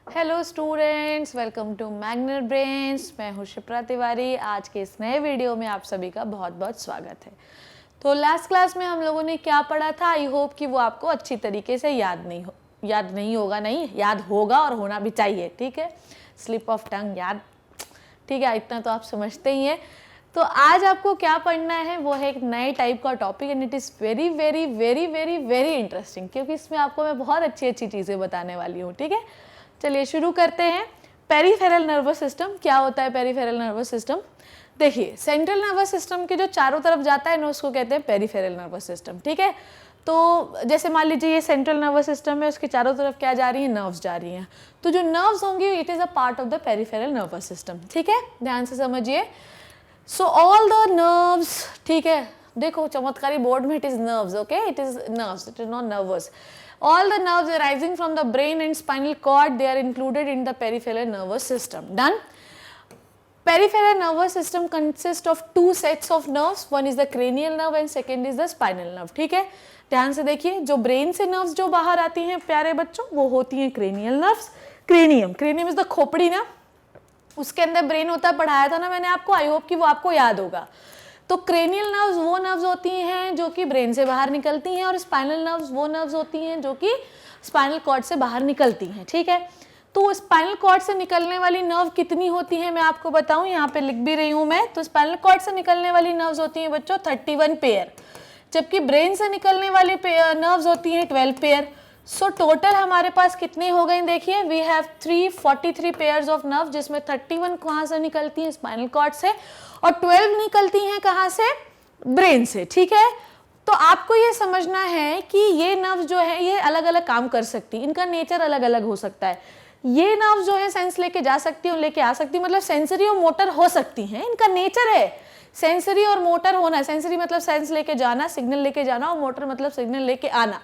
Hello students, welcome to Magnet Brains. मैं हूँ शिप्रा तिवारी। आज के इस नए वीडियो में आप सभी का बहुत बहुत स्वागत है। तो लास्ट क्लास में हम लोगों ने क्या पढ़ा था, आई होप कि वो आपको अच्छी तरीके से याद नहीं होगा और होना भी चाहिए। ठीक है, स्लिप ऑफ टंग याद, ठीक है, इतना तो आप समझते ही हैं। तो आज आपको क्या पढ़ना है वो है एक नए टाइप का topic and it is very very very very very interesting, क्योंकि इसमें आपको मैं बहुत अच्छी अच्छी चीज़ें बताने वाली हूँ। ठीक है, चलिए शुरू करते हैं। पेरिफेरल नर्वस सिस्टम क्या होता है? पेरिफेरल नर्वस सिस्टम, देखिए, सेंट्रल नर्वस सिस्टम के जो चारों तरफ जाता है ना, उसको कहते हैं पेरिफेरल नर्वस सिस्टम। ठीक है, तो जैसे मान लीजिए ये सेंट्रल नर्वस सिस्टम है, उसके चारों तरफ क्या जा रही है? नर्व्स जा रही हैं। तो जो नर्व्स होंगी it is a part of the peripheral nervous system. ठीक है, ध्यान से समझिए। सो ऑल द नर्व्स, ठीक है, देखो चमत्कारी बोर्ड में it is nerves, okay, it is nerves, it is not nervous. All the nerves arising from the brain and spinal cord, they are included in the peripheral nervous system. Done. Peripheral nervous system consists of two sets of nerves. One is the cranial nerve and second is the spinal nerve. ठीक है, ध्यान से देखिए, जो brain से nerves जो बाहर आती हैं प्यारे बच्चों, वो होती हैं cranial nerves. Cranium is the खोपड़ी ना, उसके अंदर ब्रेन होता है, पढ़ाया था ना मैंने आपको, आई होप कि वो आपको याद होगा। तो क्रेनियल नर्व्स वो नर्व्स होती हैं जो कि ब्रेन से बाहर निकलती हैं, और स्पाइनल नर्व्स वो नर्व्स होती हैं जो कि स्पाइनल कॉर्ड से बाहर निकलती हैं। ठीक है, तो स्पाइनल कॉर्ड से निकलने वाली नर्व कितनी होती हैं मैं आपको बताऊं, यहाँ पे लिख भी रही हूँ मैं। तो स्पाइनल कॉर्ड से निकलने वाली नर्व्स होती हैं बच्चों 31 पेयर, जबकि ब्रेन से निकलने वाली नर्व्स होती हैं 12 पेयर। सो टोटल हमारे पास कितने हो गए देखिए, we have 343 pairs of nerve, जिसमें 31 कहाँ से निकलती हैं? स्पाइनल कॉर्ड से, और 12 निकलती हैं कहाँ से? ब्रेन से। ठीक है, तो आपको ये समझना है कि ये नर्व जो है ये अलग अलग काम कर सकती है, इनका नेचर अलग अलग हो सकता है। ये नर्व जो है सेंस लेके जा सकती है, लेके आ सकती है, मतलब सेंसरी और मोटर हो सकती हैं, इनका नेचर है सेंसरी और मोटर होना। सेंसरी मतलब सेंस लेके जाना, सिग्नल लेके जाना, और मोटर मतलब सिग्नल लेके आना।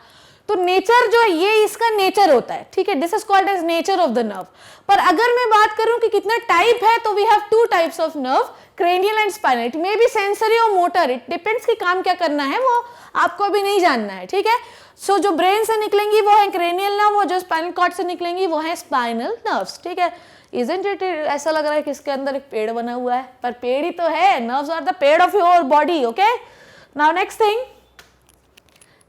तो नेचर जो है ये इसका नेचर होता है। ठीक है, this is called as nature of the nerve. पर अगर मैं बात करूं कि कितना टाइप है, तो we have two types of nerve, cranial and spinal. It may be sensory और मोटर, इट डिपेंड्स कि काम क्या करना है, वो आपको अभी नहीं जानना है। ठीक है, सो जो ब्रेन से निकलेंगी वो है क्रेनियल नर्व, और जो स्पाइनल कॉर्ड से निकलेंगी वो है स्पाइनल नर्व्स। ठीक है, इजंट इट, ऐसा लग रहा है कि इसके अंदर एक पेड़ बना हुआ है, पर पेड़ ही तो है। नर्व्स आर द पेड़ of your body. Okay, now next thing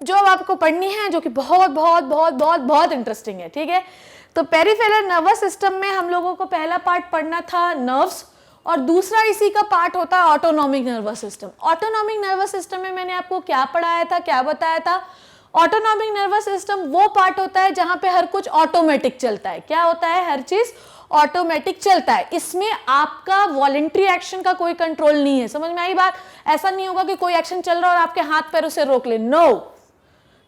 जो अब आपको पढ़नी है, जो कि बहुत बहुत बहुत बहुत बहुत इंटरेस्टिंग है। ठीक है, तो पेरिफेरल नर्वस सिस्टम में हम लोगों को पहला पार्ट पढ़ना था नर्व्स, और दूसरा इसी का पार्ट होता है autonomic nervous system. Autonomic nervous system में मैंने आपको क्या पढ़ाया था, क्या बताया था? ऑटोनॉमिक नर्वस सिस्टम वो पार्ट होता है जहां पे हर कुछ ऑटोमेटिक चलता है। क्या होता है? हर चीज ऑटोमेटिक चलता है, इसमें आपका वॉलेंट्री एक्शन का कोई कंट्रोल नहीं है। समझ में आई बात? ऐसा नहीं होगा कि कोई एक्शन चल रहा है और आपके हाथ पैर उसे रोक ले, नो।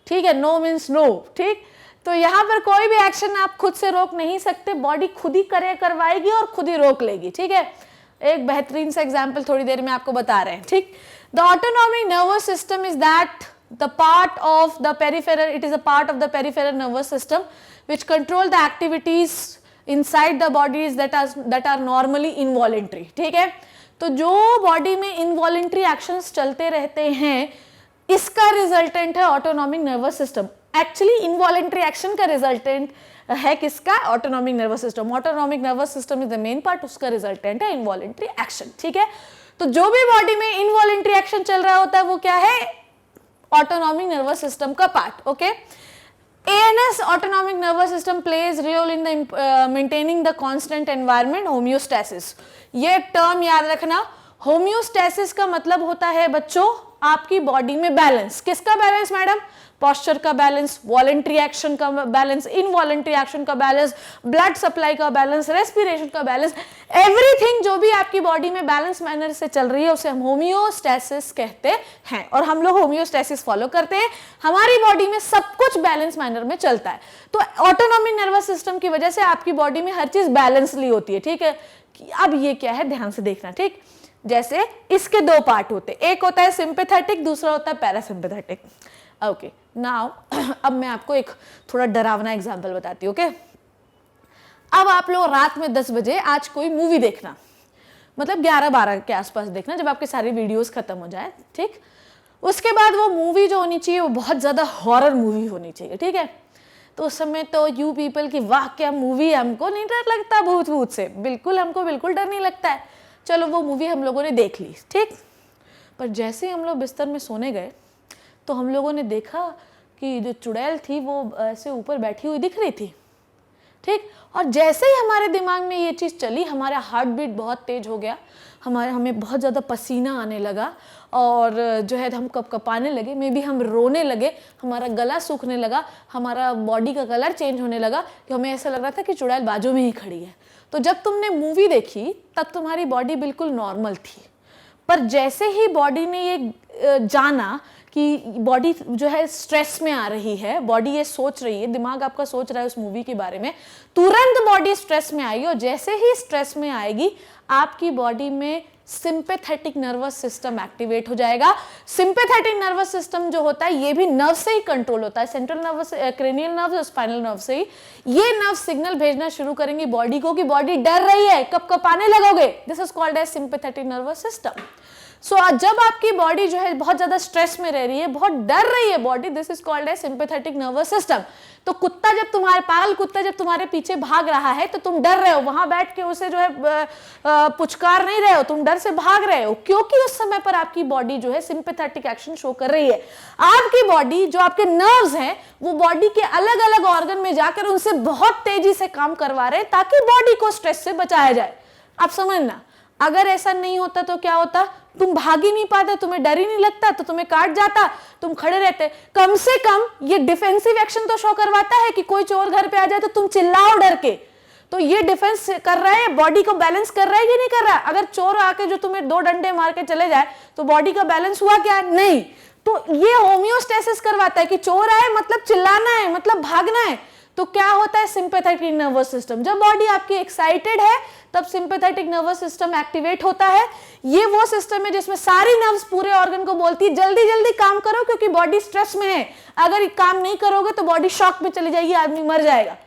ठीक है, नो मीन्स नो। ठीक, तो यहाँ पर कोई भी एक्शन आप खुद से रोक नहीं सकते, बॉडी खुद ही करवाएगी और खुद ही रोक लेगी। ठीक है, एक बेहतरीन सा एग्जांपल थोड़ी देर में आपको बता रहे हैं। ठीक, the autonomic nervous system is that the part of the peripheral, it is a part of the peripheral nervous system which control the activities inside the bodies that are normally involuntary. ठीक है, तो जो body में involuntary actions चलते रहते हैं, इसका resultant है autonomic nervous system. Actually involuntary action का रिजल्टेंट है किसका? Autonomic nervous system. Autonomic nervous system is the main part, उसका रिजल्टेंट है इनवॉलेंट्री एक्शन। ठीक है, तो जो भी बॉडी में इनवॉलेंट्री एक्शन चल रहा होता है वो क्या है? ऑटोनॉमिक नर्वस सिस्टम का part. Okay, ANS autonomic nervous system plays role in the maintaining the constant environment, homeostasis. ये टर्म याद रखना। होम्योस्टैसिस का मतलब होता है बच्चों आपकी बॉडी में बैलेंस। किसका बैलेंस मैडम? पोस्चर का बैलेंस, वॉलेंट्री एक्शन का बैलेंस, इनवॉलेंट्री एक्शन का बैलेंस, ब्लड सप्लाई का बैलेंस, रेस्पिरेशन का बैलेंस, एवरीथिंग जो भी आपकी बॉडी में बैलेंस मैनर से चल रही है उसे हम होम्योस्टैसिस कहते हैं, और हम लोग होम्योस्टैसिस फॉलो करते हैं। हमारी बॉडी में सब कुछ बैलेंस मैनर में चलता है, तो ऑटोनॉमिक नर्वस सिस्टम की वजह से आपकी बॉडी में हर चीज बैलेंसली होती है। ठीक है, अब ये क्या है ध्यान से देखना। ठीक, जैसे इसके दो पार्ट होते हैं, एक होता है सिंपैथेटिक, दूसरा होता है पैरासिम्पैथेटिक। ओके, नाउ अब मैं आपको एक थोड़ा डरावना एग्जांपल बताती हूँ। ओके, अब आप लोग रात में 10 बजे आज कोई मूवी देखना, मतलब 11-12 के आसपास देखना, जब आपके सारी वीडियोस खत्म हो जाए। ठीक, उसके बाद वो मूवी जो होनी चाहिए वो बहुत ज्यादा हॉरर मूवी होनी चाहिए। ठीक है, तो उस समय तो यू पीपल की वाह क्या मूवी, हमको नहीं डर लगता भूत भूत से, बिल्कुल हमको बिल्कुल डर नहीं लगता है। चलो वो मूवी हम लोगों ने देख ली, ठीक। पर जैसे ही हम लोग बिस्तर में सोने गए तो हम लोगों ने देखा कि जो चुड़ैल थी वो ऐसे ऊपर बैठी हुई दिख रही थी, ठीक। और जैसे ही हमारे दिमाग में ये चीज़ चली, हमारा हार्ट बीट बहुत तेज हो गया, हमें बहुत ज़्यादा पसीना आने लगा और जो है हम कपकपाने लगे, मे बी हम रोने लगे, हमारा गला सूखने लगा, हमारा बॉडी का कलर चेंज होने लगा कि हमें ऐसा लग रहा था कि चुड़ैल बाजू में ही खड़ी है। तो जब तुमने मूवी देखी तब तुम्हारी बॉडी बिल्कुल नॉर्मल थी, पर जैसे ही बॉडी ने ये जाना कि बॉडी जो है स्ट्रेस में आ रही है, बॉडी ये सोच रही है, दिमाग आपका सोच रहा है उस मूवी के बारे में, तुरंत बॉडी स्ट्रेस में आएगी और जैसे ही स्ट्रेस में आएगी आपकी बॉडी में सिंपैथेटिक नर्वस सिस्टम एक्टिवेट हो जाएगा। सिंपैथेटिक नर्वस सिस्टम जो होता है ये भी नर्व से ही कंट्रोल होता है, सेंट्रल नर्वस, क्रेनियल नर्व और स्पाइनल नर्व से ही ये नर्व सिग्नल भेजना शुरू करेंगी बॉडी को कि बॉडी डर रही है, कपकपाने लगोगे। This is called as sympathetic nervous system. So जब आपकी बॉडी जो है बहुत ज्यादा स्ट्रेस में रह रही है, बहुत डर रही है body, this is called as sympathetic nervous system. तो कुत्ता जब पागल कुत्ता जब तुम्हारे पीछे भाग रहा है तो तुम डर रहे हो, वहां बैठ के उसे जो है पुचकार नहीं रहे हो, तुम डर से भाग रहे हो, क्योंकि उस समय पर आपकी बॉडी जो है सिंपैथेटिक एक्शन शो कर रही है। आपकी बॉडी जो आपके नर्व्स हैं वो बॉडी के अलग अलग ऑर्गन में जाकर उनसे बहुत तेजी से काम करवा रहे हैं ताकि बॉडी को स्ट्रेस से बचाया जाए। आप समझना, अगर ऐसा नहीं होता तो क्या होता, तुम भाग ही नहीं पाते, तुम्हें डर ही नहीं लगता तो तुम्हें काट जाता, तुम खड़े रहते। कम से कम ये डिफेंसिव एक्शन तो शो करवाता है कि कोई चोर घर पे आ जाए तो तुम चिल्लाओ डर के, तो ये डिफेंस कर रहा है, बॉडी को बैलेंस कर रहा है कि नहीं कर रहा। अगर चोर आके जो तुम्हें 2 डंडे मार के चले जाए तो बॉडी का बैलेंस हुआ क्या? नहीं। तो ये होम्योस्टेसिस करवाता है कि चोर आए मतलब चिल्लाना है, मतलब भागना है। तो क्या होता है, सिंपैथेटिक नर्वस सिस्टम, जब बॉडी आपकी एक्साइटेड है तब सिंपैथेटिक नर्वस सिस्टम एक्टिवेट होता है। ये वो सिस्टम है जिसमें सारी नर्व्स पूरे ऑर्गन को बोलती है जल्दी जल्दी काम करो क्योंकि बॉडी स्ट्रेस में है, अगर काम नहीं करोगे तो बॉडी शॉक में चली जाएगी, आदमी मर जाएगा।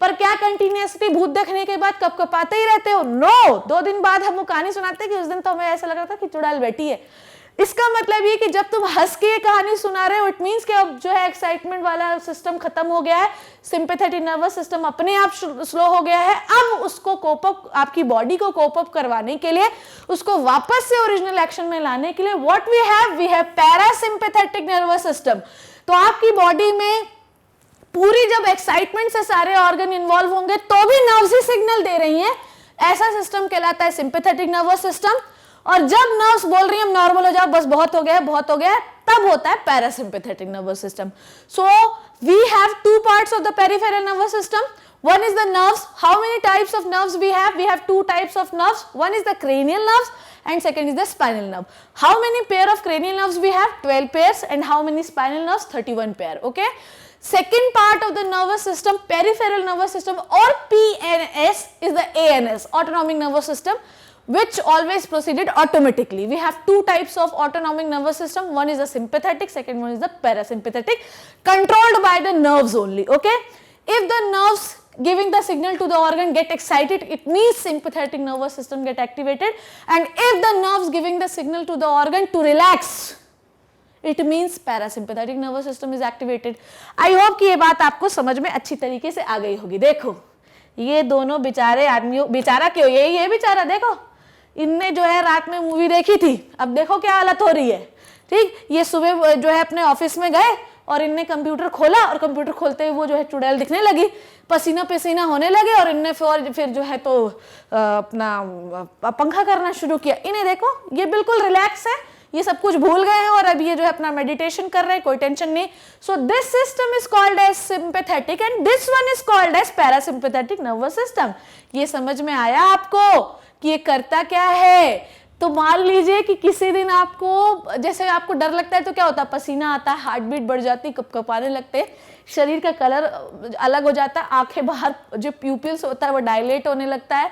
पर क्या कंटिन्यूअसली भूत देखने के बाद कपकपाते ही रहते हो? नो, 2 दिन बाद हम वो कहानी सुनाते हैं कि उस दिन तो हमें ऐसा लग रहा था कि चुड़ैल बैठी है। इसका मतलब ये कि जब तुम हंस के ये कहानी सुना रहे हो, इट मीन्स कि अब जो है एक्साइटमेंट वाला सिस्टम खत्म हो गया है, सिंपैथेटिक नर्वस सिस्टम अपने आप स्लो हो गया है। अब उसको कोप अप, आपकी बॉडी को कोप अप करवाने के लिए, उसको वापस से ओरिजिनल एक्शन में लाने के लिए what we have parasympathetic nervous system. तो आपकी बॉडी में पूरी जब एक्साइटमेंट से सारे ऑर्गन इन्वॉल्व होंगे तो भी नर्व्स ही सिग्नल दे रही हैं, ऐसा सिस्टम कहलाता है सिंपैथेटिक नर्वस सिस्टम। और जब नर्व्स बोल रही हैं नॉर्मल हो जाओ, बस बहुत हो गया, तब होता है parasympathetic nervous system. So we have 2 parts of the peripheral nervous system. One is the nerves. How many types of nerves we have? We have 2 types of nerves. One is the cranial nerves and second is the spinal nerve. How many pair of cranial nerves we have? 12 pairs. And how many spinal nerves? 31 pair. Okay. Second part of the nervous system, peripheral nervous system or PNS, is the ANS, autonomic nervous system, which always proceeded automatically. We have 2 types of autonomic nervous system. One is the sympathetic, second one is the parasympathetic, controlled by the nerves only. Okay. If the nerves giving the signal to the organ get excited, it means sympathetic nervous system get activated, and if the nerves giving the signal to the organ to relax, it means parasympathetic nervous system is activated. I hope कि ये बात आपको समझ में अच्छी तरीके से आ गई होगी। देखो ये दोनों बेचारे आदमियों, बेचारा क्यों, ये बेचारा देखो, इनने जो है रात में मूवी देखी थी, अब देखो क्या हालत हो रही है। ठीक, ये सुबह जो है अपने ऑफिस में गए और इनने कंप्यूटर खोला और कंप्यूटर खोलते हुए वो जो है चुड़ैल दिखने लगी, पसीना पसीना होने लगे और इनने फिर जो है तो अपना पंखा करना शुरू किया। इन्हें देखो ये बिल्कुल रिलैक्स है, ये सब कुछ भूल गए हैं और अब ये जो है अपना मेडिटेशन कर रहे हैं, कोई टेंशन नहीं। So this system is called as sympathetic and this one is called as parasympathetic nervous system. ये समझ में आया आपको कि ये करता क्या है? तो मान लीजिए कि किसी दिन आपको, जैसे आपको डर लगता है तो क्या होता है, पसीना आता है, हार्ट बीट बढ़ जाती, कपकपाने लगते हैं, शरीर का कलर अलग हो जाता है, आंखें बाहर, जो प्यूपिल्स होता है वो डायलेट होने लगता है,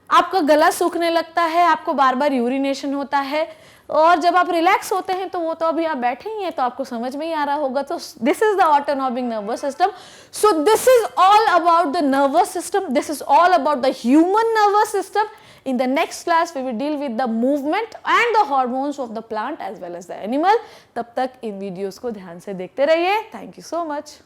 आपका गला सूखने लगता है, आपको बार बार यूरिनेशन होता है। और जब आप रिलैक्स होते हैं तो वो तो अभी आप बैठे ही हैं तो आपको समझ में ही आ रहा होगा। तो this is the autonomic nervous system. So this is all about the nervous system, this is all about the human nervous system. In the next class, we will deal with the movement and the hormones of the plant as well as the animal. तब तक इन videos को ध्यान से देखते रहिए। Thank you so much.